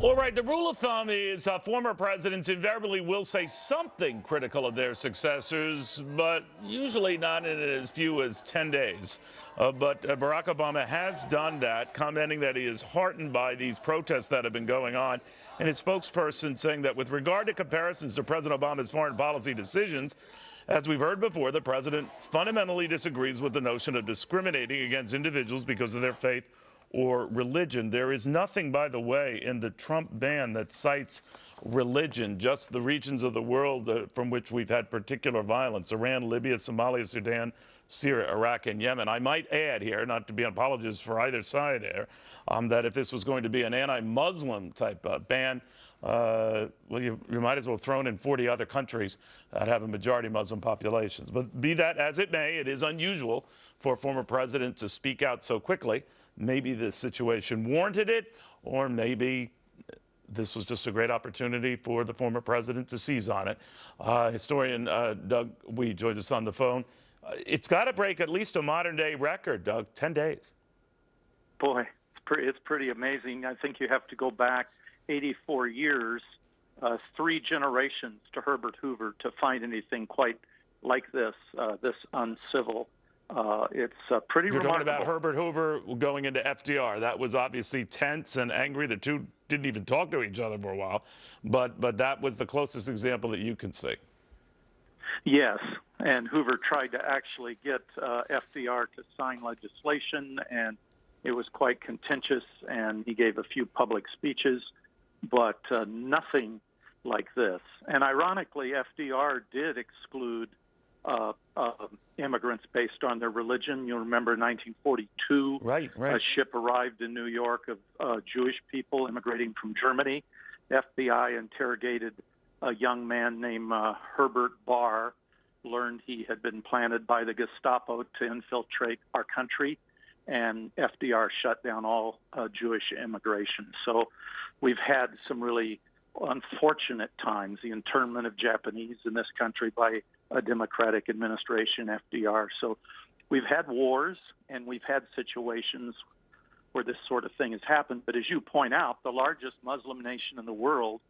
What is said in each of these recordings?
All right, the rule of thumb is former presidents invariably will say something critical of their successors, but usually not in as few as 10 days. But Barack Obama has done that, commenting that he is heartened by these protests that have been going on. And his spokesperson saying that with regard to comparisons to President Obama's foreign policy decisions, as we've heard before, the president fundamentally disagrees with the notion of discriminating against individuals because of their faith or religion. There is nothing, by the way, in the Trump ban that cites religion, just the regions of the world from which we've had particular violence: Iran, Libya, Somalia, Sudan, Syria, Iraq, and Yemen. I might add here, not to be an apologist for either side here, that if this was going to be an anti-Muslim type ban, well, you might as well throw in 40 other countries that have a majority Muslim populations. But be that as it may, it is unusual for a former president to speak out so quickly. Maybe the situation warranted it, or maybe this was just a great opportunity for the former president to seize on it. Historian Doug Wead joins us on the phone. It's got to break at least a modern-day record, Doug. 10 days. Boy, it's pretty amazing. I think you have to go back 84 years, 3 generations to Herbert Hoover to find anything quite like this, this uncivil. It's pretty You're remarkable. talking about Herbert Hoover going into FDR. That was obviously tense and angry. The two didn't even talk to each other for a while, but that was the closest example that you can see. Yes, and Hoover tried to actually get FDR to sign legislation, and it was quite contentious, and he gave a few public speeches, but nothing like this. And ironically, FDR did exclude immigrants based on their religion. You'll remember in 1942, right. A ship arrived in New York of Jewish people immigrating from Germany. FBI interrogated a young man named Herbert Barr, learned he had been planted by the Gestapo to infiltrate our country, and FDR shut down all Jewish immigration. So we've had some really unfortunate times, the internment of Japanese in this country by a Democratic administration, FDR. So we've had wars and we've had situations where this sort of thing has happened. But as you point out, the largest Muslim nation in the world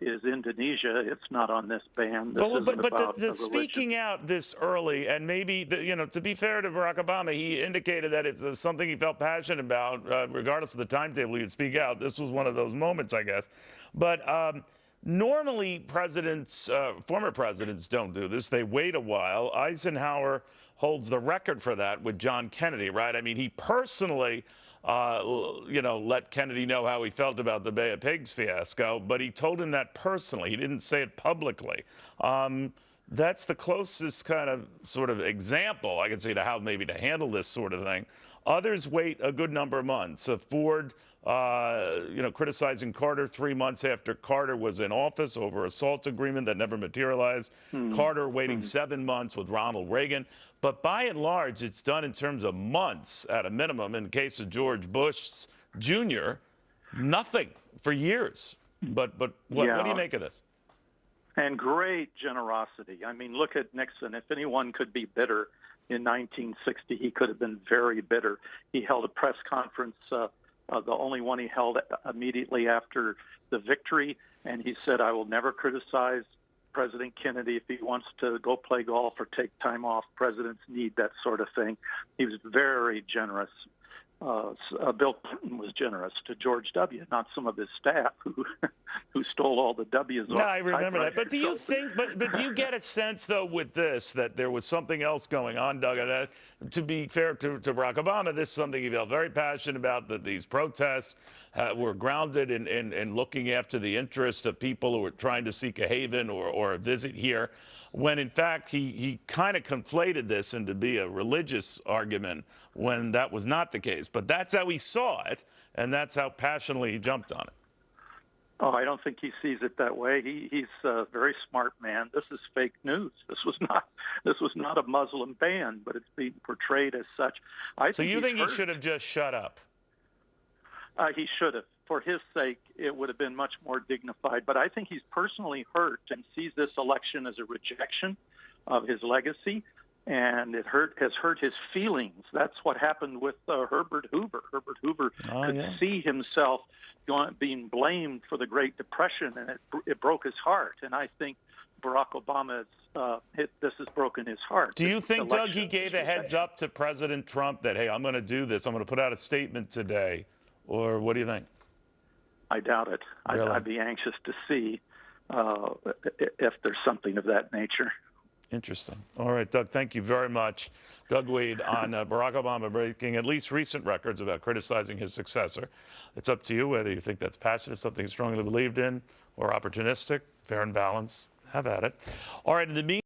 is Indonesia. It's not on this ban. But speaking out this early, and maybe, to be fair to Barack Obama, he indicated that it's something he felt passionate about, regardless of the timetable he'd speak out. This was one of those moments, I guess. But normally presidents, former presidents don't do this. They wait a while. Eisenhower holds the record for that with John Kennedy, right? I mean, he personally let Kennedy know how he felt about the Bay of Pigs fiasco, but he told him that personally. He didn't say it publicly. That's the closest kind of sort of example I can see to how maybe to handle this sort of thing. Others wait a good number of months. Ford, criticizing Carter 3 months after Carter was in office over assault agreement that never materialized. Carter waiting 7 months with Ronald Reagan. But by and large, it's done in terms of months at a minimum. In the case of George Bush Jr., nothing for years. But what do you make of this? And great generosity. I mean, look at Nixon. If anyone could be bitter in 1960, he could have been very bitter. He held a press conference, the only one he held immediately after the victory, and he said, "I will never criticize President Kennedy if he wants to go play golf or take time off. Presidents need that sort of thing." He was very generous. Bill Clinton was generous to George W., not some of his staff who stole all the W's. Yeah, I remember that. But do you think, but do you get a sense, though, with this, that there was something else going on, Doug? And to be fair to Barack Obama, this is something he felt very passionate about, that these protests were grounded in looking after the interest of people who were trying to seek a haven or a visit here, when in fact he kind of conflated this into be a religious argument when that was not the case. But that's how he saw it, and that's how passionately he jumped on it. Oh, I don't think he sees it that way. He's a very smart man. This is fake news. This was not a Muslim ban, but it's being portrayed as such. So you think he should have just shut up? He should have. For his sake, it would have been much more dignified. But I think he's personally hurt and sees this election as a rejection of his legacy. and has hurt his feelings. That's what happened with Herbert Hoover. Herbert Hoover could see himself being blamed for the Great Depression, and it broke his heart. And I think Barack Obama this has broken his heart. Do you think, Doug, he gave a heads up to President Trump that, hey, I'm going to do this, I'm going to put out a statement today, or what do you think? I doubt it. Really? I'd be anxious to see if there's something of that nature. Interesting. All right, Doug, thank you very much. Doug Wead on Barack Obama breaking at least recent records about criticizing his successor. It's up to you whether you think that's passionate, something he strongly believed in, or opportunistic, fair and balanced. Have at it. All right, in the meantime,